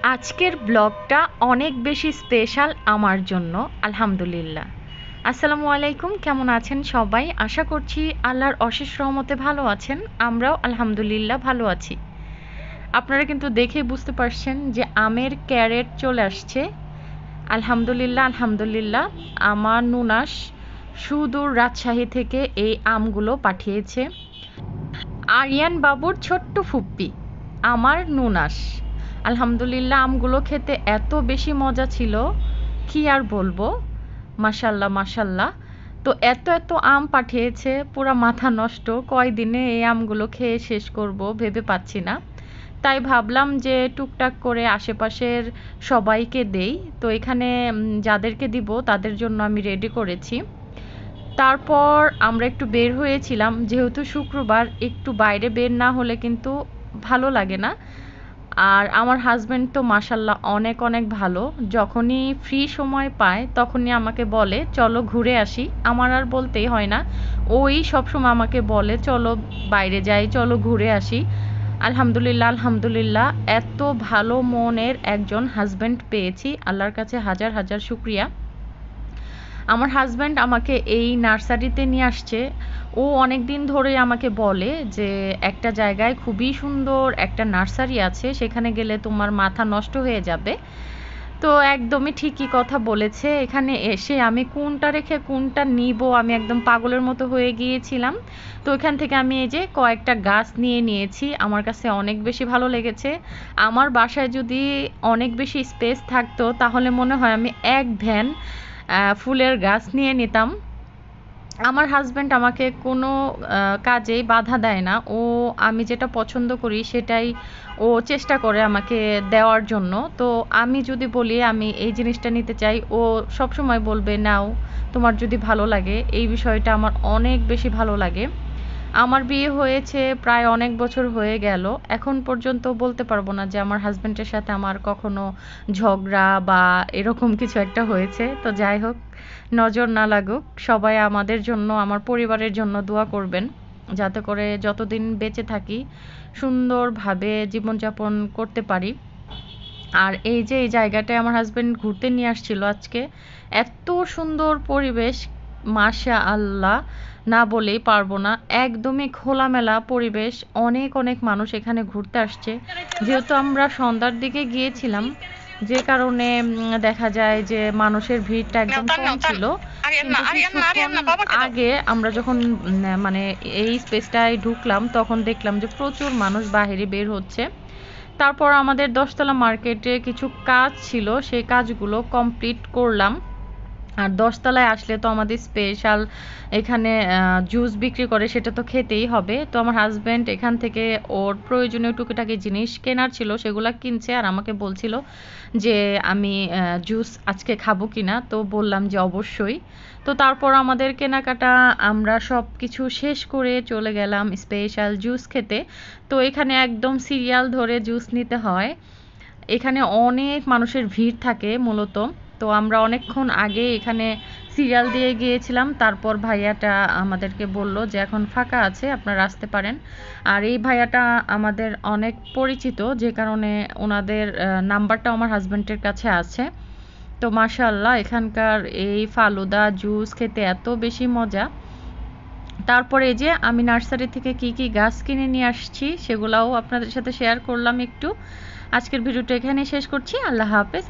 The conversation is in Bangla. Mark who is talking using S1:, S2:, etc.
S1: আজকের ব্লগটা অনেক বেশি স্পেশাল আমার জন্য। আলহামদুলিল্লাহ। আসসালামু আলাইকুম, কেমন আছেন সবাই? আশা করছি আল্লাহর অশেষ রহমতে ভালো আছেন। আমরাও আলহামদুলিল্লাহ ভালো আছি। আপনারা কিন্তু দেখেই বুঝতে পারছেন যে আমের ক্যারেট চলে আসছে। আলহামদুলিল্লাহ আলহামদুলিল্লাহ। আমার নুনাস সুদূর রাজশাহী থেকে এই আমগুলো পাঠিয়েছে। আরিয়ান বাবুর ছোট্ট ফুপ্পি আমার নুনাস। আলহামদুলিল্লাহ, আমগুলো খেতে এত বেশি মজা ছিল, কি আর বলবো। মাশাল্লাহ মাশাল্লাহ। তো এত এত আম পাঠিয়েছে, পুরা মাথা নষ্ট। কয়দিনে এই আমগুলো খেয়ে শেষ করব ভেবে পাচ্ছি না। তাই ভাবলাম যে টুকটাক করে আশেপাশের সবাইকে দেই। তো এখানে যাদেরকে দিব তাদের জন্য আমি রেডি করেছি। তারপর আমরা একটু বের হয়েছিলাম, যেহেতু শুক্রবার একটু বাইরে বের না হলে কিন্তু ভালো লাগে না। আর আমার হাজব্যান্ড তো মাশাল্লাহ অনেক অনেক ভালো, যখনই ফ্রি সময় পায় তখনই আমাকে বলে চলো ঘুরে আসি। আমার আর বলতেই হয় না, ওই সবসময় আমাকে বলে চলো বাইরে যাই, চলো ঘুরে আসি। আলহামদুলিল্লাহ আলহামদুলিল্লাহ, এত ভালো মনের একজন হাজব্যান্ড পেয়েছি, আল্লাহর কাছে হাজার হাজার শুক্রিয়া। আমার হাজব্যান্ড আমাকে এই নার্সারিতে নিয়ে আসছে। ও অনেক দিন ধরেই আমাকে বলে যে একটা জায়গায় খুবই সুন্দর একটা নার্সারি আছে, সেখানে গেলে তোমার মাথা নষ্ট হয়ে যাবে। তো একদমই ঠিকই কথা বলেছে। এখানে এসে আমি কোনটা রেখে কোনটা নিব, আমি একদম পাগলের মতো হয়ে গিয়েছিলাম। তো এখান থেকে আমি এই যে কয়েকটা গাছ নিয়ে নিয়েছি, আমার কাছে অনেক বেশি ভালো লেগেছে। আমার বাসায় যদি অনেক বেশি স্পেস থাকতো তাহলে মনে হয় আমি এক ভ্যান ফুলের গাছ নিয়ে নিতাম। আমার হাজব্যান্ড আমাকে কোনো কাজেই বাধা দেয় না। ও আমি যেটা পছন্দ করি সেটাই ও চেষ্টা করে আমাকে দেওয়ার জন্য। তো আমি যদি বলি আমি এই জিনিসটা নিতে চাই, ও সবসময় বলবে নাও, তোমার যদি ভালো লাগে। এই বিষয়টা আমার অনেক বেশি ভালো লাগে। আমার বিয়ে হয়েছে প্রায় অনেক বছর হয়ে গেল, এখন পর্যন্ত বলতে পারবো না যে আমার হাজব্যান্ডের সাথে আমার কখনো ঝগড়া বা এরকম কিছু একটা হয়েছে। তো যাই হোক, নজর না লাগুক। সবাই আমাদের জন্য, আমার পরিবারের জন্য দোয়া করবেন, যাতে করে যতদিন বেঁচে থাকি সুন্দরভাবে জীবনযাপন করতে পারি। আর এই যে এই জায়গাটায় আমার হাজব্যান্ড ঘুরতে নিয়ে আসছিল আজকে, এত সুন্দর পরিবেশ, মাশা আল্লাহ, না বলেই পারবো না। একদমই খোলামেলা পরিবেশ, অনেক অনেক মানুষ এখানে ঘুরতে আসছে। যেহেতু আমরা সন্ধ্যার দিকে গিয়েছিলাম, যে কারণে দেখা যায় যে মানুষের ভিড়টা একদম কম ছিল। কিন্তু কিছুক্ষণ আগে আমরা যখন মানে এই স্পেসটায় ঢুকলাম তখন দেখলাম যে প্রচুর মানুষ বাহিরে বের হচ্ছে। তারপর আমাদের 10তলা মার্কেটে কিছু কাজ ছিল, সেই কাজগুলো কমপ্লিট করলাম। আর 10তলায় আসলে তো আমাদের স্পেশাল এখানে জুস বিক্রি করে, সেটা তো খেতেই হবে। তো আমার হাজব্যান্ড এখান থেকে ওর প্রয়োজনীয় টুকিটাকি জিনিস কেনার ছিল সেগুলো কিনছে, আর আমাকে বলছিল যে আমি জুস আজকে খাবো কিনা। তো বললাম যে অবশ্যই। তো তারপর আমাদের কেনাকাটা আমরা সব কিছু শেষ করে চলে গেলাম স্পেশাল জুস খেতে। তো এখানে একদম সিরিয়াল ধরে জুস নিতে হয়, এখানে অনেক মানুষের ভিড় থাকে মূলত। তো আমরা অনেকক্ষণ আগে এখানে সিরিয়াল দিয়ে গিয়েছিলাম, তারপর ভাইয়াটা আমাদেরকে বলল যে এখন ফাঁকা আছে, আপনারা আসতে পারেন। আর এই ভাইয়াটা আমাদের অনেক পরিচিত, যে কারণে ওনাদের নাম্বারটা আমার হাজব্যান্ডের কাছে আছে। তো মাশাআল্লাহ, এখানকার এই ফালুদা জুস খেতে এত বেশি মজা। তারপরে এই যে আমি নার্সারি থেকে কি কি গাছ কিনে নিয়ে আসছি সেগুলাও আপনাদের সাথে শেয়ার করলাম একটু। আজকের ভিডিওটা এখানেই শেষ করছি। আল্লাহ হাফেজ।